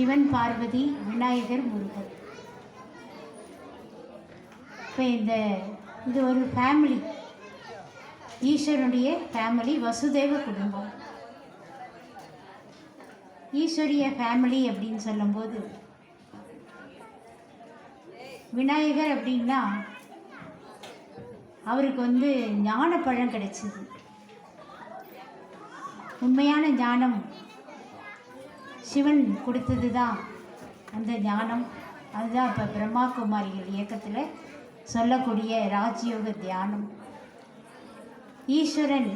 சிவன், பார்வதி, விநாயகர், முருகர். இப்போ இது ஒரு ஃபேமிலி, ஈஸ்வரனுடைய ஃபேமிலி, வசுதேவ குடும்பம். ஈஸ்வரிய ஃபேமிலி அப்படின்னு சொல்லும்போது விநாயகர் அப்படின்னா அவருக்கு ஞான பழம் கிடைச்சிது. உண்மையான ஞானம் சிவன் கொடுத்தது தான் அந்த ஞானம். அதுதான் இப்போ பிரம்மா குமாரிகள் இயக்கத்தில் சொல்லக்கூடிய ராஜயோக தியானம். ஈஸ்வரன்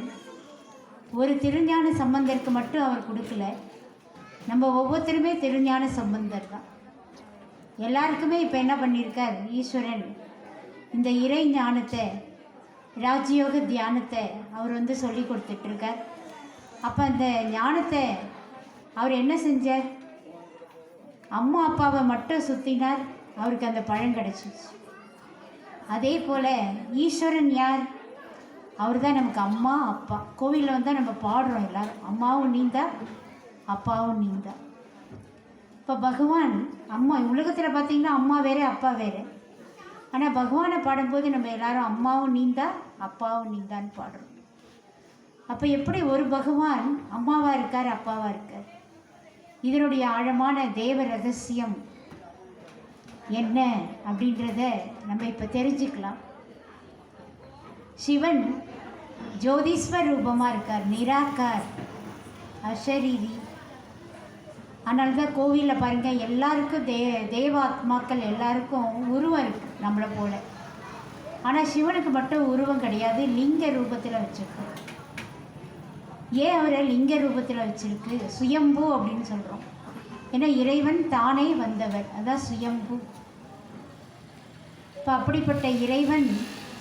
ஒரு திருஞான சம்பந்தருக்கு மட்டும் அவர் கொடுக்கல, நம்ம ஒவ்வொருத்தருமே திருஞான சம்பந்தர் தான். எல்லாருக்குமே இப்போ என்ன பண்ணியிருக்கார் ஈஸ்வரன், இந்த இறை ஞானத்தை, ராஜயோக தியானத்தை அவர் சொல்லி கொடுத்துட்ருக்கார். அப்போ அந்த ஞானத்தை அவர் என்ன செஞ்சார், அம்மா அப்பாவை மட்டும் சுற்றினார், அவருக்கு அந்த பழம் கிடச்சிச்சு. அதே போல் ஈஸ்வரன் யார், அவர் தான் நமக்கு அம்மா அப்பா. கோவிலில் வந்தால் நம்ம பாடுறோம் எல்லோரும், அம்மாவும் நீந்தா அப்பாவும் நீந்தா. இப்போ பகவான் அம்மா, உலகத்தில் பார்த்திங்கன்னா அம்மா வேறு அப்பா வேறு. ஆனால் பகவானை பாடும்போது நம்ம எல்லோரும் அம்மாவும் நீந்தா அப்பாவும் நீந்தான்னு பாடுறோம். அப்போ எப்படி ஒரு பகவான் அம்மாவாக இருக்கார், அப்பாவாக இருக்கார்? இதனுடைய ஆழமான தேவ ரகசியம் என்ன அப்படின்றத நம்ம இப்போ தெரிஞ்சுக்கலாம். சிவன் ஜோதீஸ்வர் ரூபமாக இருக்கார், நிராகார், அஷரீரி. அதனால தான் கோவிலில் பாருங்கள் எல்லாருக்கும் தேவாத்மாக்கள் எல்லாருக்கும் உருவம் இருக்குது நம்மளை போல். ஆனால் சிவனுக்கு மட்டும் உருவம் கிடையாது, லிங்க ரூபத்தில் வச்சுருக்கோம். ஏன் அவரை லிங்க ரூபத்தில் வச்சுருக்கு? சுயம்பு அப்படின்னு சொல்கிறோம். ஏன்னா இறைவன் தானே வந்தவர், அதான் சுயம்பு. இப்போ அப்படிப்பட்ட இறைவன்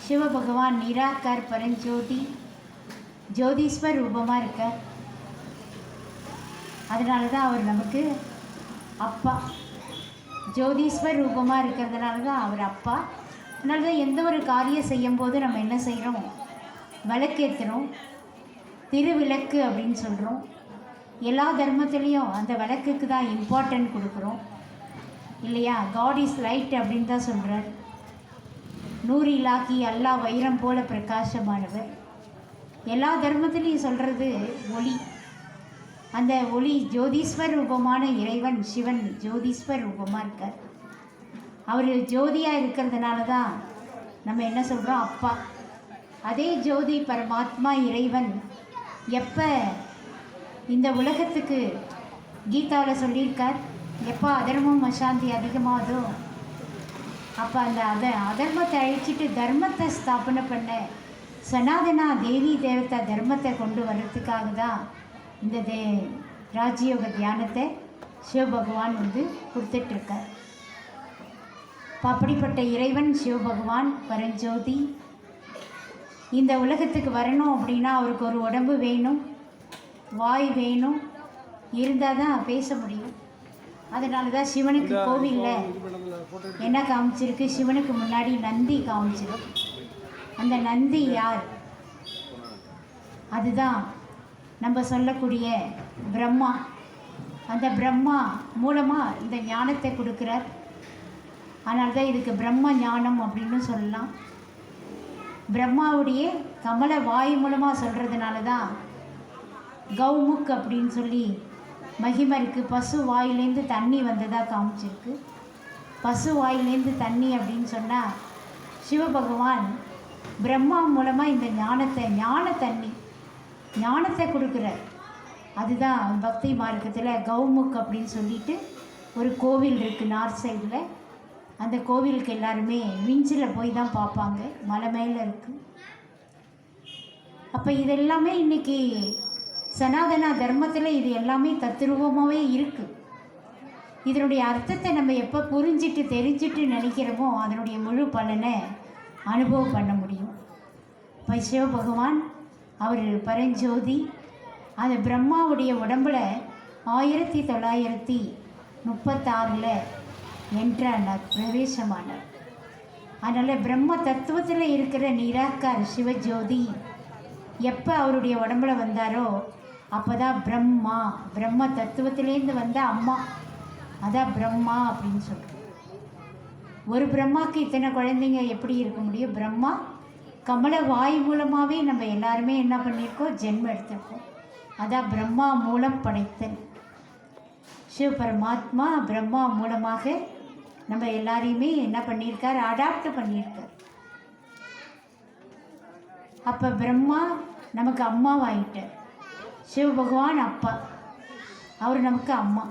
சிவபகவான் நிராகார், பரஞ்சோதி, ஜோதீஸ்வர் ரூபமாக இருக்கார். அதனால தான் அவர் நமக்கு அப்பா. ஜோதீஸ்வர் ரூபமாக இருக்கிறதுனால தான் அவர் அப்பா. அதனால தான் எந்த ஒரு காரியம் செய்யும்போது நம்ம என்ன செய்கிறோம், விளக்கேற்றுறோம், திருவிளக்கு அப்படின்னு சொல்கிறோம். எல்லா தர்மத்துலேயும் அந்த விளக்குக்கு தான் இம்பார்ட்டன்ட் கொடுக்குறோம் இல்லையா? காட் இஸ் லைட் அப்படின்னு தான் சொல்கிறார். நூறு இலாக்கி அல்லாஹ் வைரம் போல பிரகாசமானவர். எல்லா தர்மத்துலேயும் சொல்கிறது ஒளி. அந்த ஒளி ஜோதீஸ்வர் ரூபமான இறைவன் சிவன் ஜோதீஸ்வர் ரூபமாக இருக்கார். அவர் ஜோதியாக இருக்கிறதுனால தான் நம்ம என்ன சொல்கிறோம், அப்பா. அதே ஜோதி பரமாத்மா இறைவன் எப்போ இந்த உலகத்துக்கு கீதாவில் சொல்லியிருக்கார், எப்போ அதர்மம் அசாந்தி அதிகமாகுதோ அப்போ அந்த அதர்மத்தை அழிச்சிட்டு தர்மத்தை ஸ்தாபனை பண்ண சனாதனா தேவி தேவதா தர்மத்தை கொண்டு வர்றதுக்காக தான் இந்த ராஜயோக தியானத்தை சிவபகவான் கொடுத்துட்ருக்கார். அப்படிப்பட்ட இறைவன் சிவபகவான் பரஞ்சோதி இந்த உலகத்துக்கு வரணும் அப்படின்னா அவருக்கு ஒரு உடம்பு வேணும், வாய் வேணும், இருந்தால் தான் பேச முடியும். அதனால தான் சிவனுக்கு கோவிலில் என்ன காமிச்சிருக்கு, சிவனுக்கு முன்னாடி நந்தி காமிச்சிருக்கு. அந்த நந்தி யார்? அதுதான் நம்ம சொல்லக்கூடிய பிரம்மா. அந்த பிரம்மா மூலமாக இந்த ஞானத்தை கொடுக்குறார். அதனால தான் இதுக்கு பிரம்ம ஞானம் அப்படின்னு சொல்லலாம். பிரம்மாவுடைய கமல வாய் மூலமாக சொல்கிறதுனால தான் கௌமுக் அப்படின்னு சொல்லி மகிமை இருக்குது. பசு வாயிலேருந்து தண்ணி வந்ததாக காமிச்சிருக்கு. பசு வாயிலேருந்து தண்ணி அப்படின்னு சொன்னால் சிவபகவான் பிரம்மா மூலமாக இந்த ஞானத்தை கொடுக்குறார். அதுதான் பக்தி மார்க்கத்தில் கௌமுக் அப்படின்னு சொல்லிட்டு ஒரு கோவில் இருக்குது நார்த் சைடில். அந்த கோவிலுக்கு எல்லாருமே விஞ்சில் போய் தான் பார்ப்பாங்க, மலை மேலே இருக்குது. அப்போ இதெல்லாமே இன்றைக்கி சனாதன தர்மத்தில் இது எல்லாமே தத்துரூபமாகவே இருக்குது. இதனுடைய அர்த்தத்தை நம்ம எப்போ புரிஞ்சிட்டு தெரிஞ்சிட்டு நினைக்கிறோமோ அதனுடைய முழு பலனை அனுபவம் பண்ண முடியும். இப்போ சிவபகவான் அவர் பரஞ்சோதி. அந்த பிரம்மாவுடைய உடம்பில் 1936 என்றார், பிரவேசமானார். அதனால் பிரம்ம தத்துவத்தில் இருக்கிற நிராகார் சிவஜோதி எப்போ அவருடைய உடம்பில் வந்தாரோ அப்போ தான் பிரம்ம தத்துவத்திலேருந்து வந்த அம்மா. அதான் பிரம்மா அப்படின்னு சொல்கிறோம். ஒரு பிரம்மாவுக்கு இத்தனை குழந்தைங்க எப்படி இருக்க முடியும்? பிரம்மா கமல வாய் மூலமாகவே நம்ம எல்லாருமே என்ன பண்ணியிருக்கோம்? ஜென்மம் எடுத்திருக்கோம். அதான் பிரம்மா மூலம் படைத்தல். சிவபரமாத்மா பிரம்மா மூலமாக நம்ம எல்லாரையுமே என்ன பண்ணியிருக்கார்? அடாப்ட் பண்ணியிருக்கார். அப்போ பிரம்மா நமக்கு அம்மாவாயிட்டார். சிவபகவான் அப்பா, அவர் நமக்கு அம்மா.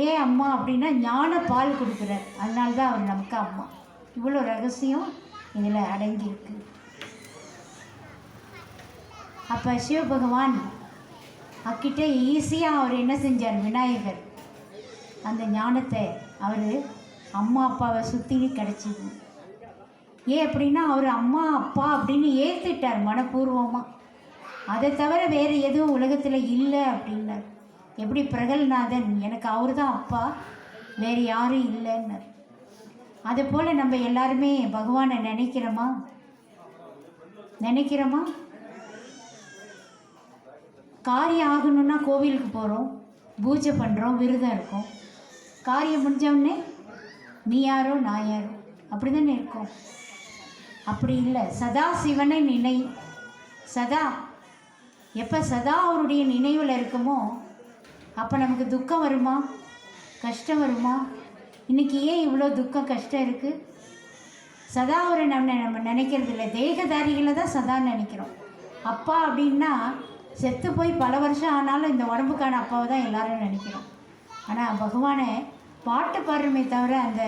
ஏன் அம்மா அப்படின்னா ஞான பால் கொடுக்குறார், அதனால தான் அவர் நமக்கு அம்மா. இவ்வளோ ரகசியம் இதில் அடங்கியிருக்கு. அப்போ சிவபகவான் அக்கிட்ட ஈஸியாக அவர் என்ன செஞ்சார்? விநாயகர் அந்த ஞானத்தை அவர் அம்மா அப்பாவை சுற்றி கிடச்சிது. ஏன் அப்படின்னா அவர் அம்மா அப்பா அப்படின்னு ஏற்றுட்டார் மனப்பூர்வமாக. அதை தவிர வேறு எதுவும் உலகத்தில் இல்லை அப்படின்னார். எப்படி பிரகல்நாதன் எனக்கு அவர் தான் அப்பா, வேறு யாரும் இல்லைன்னார். அதுபோல் நம்ம எல்லாருமே பகவானை நினைக்கிறோமா? காரியம் ஆகணுன்னா கோவிலுக்கு போகிறோம், பூஜை பண்ணுறோம், விரதம் இருக்கோம். காரியம் முடிஞ்சவுடனே நீ யாரோ நான் யாரோ அப்படி தானே இருக்கோம். அப்படி இல்லை. சதா சிவனை நினை. சதா எப்போ சதா அவருடைய நினைவில் இருக்குமோ அப்போ நமக்கு துக்கம் வருமா? கஷ்டம் வருமா? இன்றைக்கி ஏன் இவ்வளோ துக்கம் கஷ்டம் இருக்குது? சதா அவரை நம்ம நினைக்கிறது இல்லை. தேகதாரிகளை தான் சதா நினைக்கிறோம். அப்பா அப்படின்னா செத்து போய் பல வருஷம் ஆனாலும் இந்த உடம்புக்கான அப்பாவை தான் எல்லாரும் நினைக்கிறோம். ஆனால் பகவானை பாட்டு பாடுறமே தவிர அந்த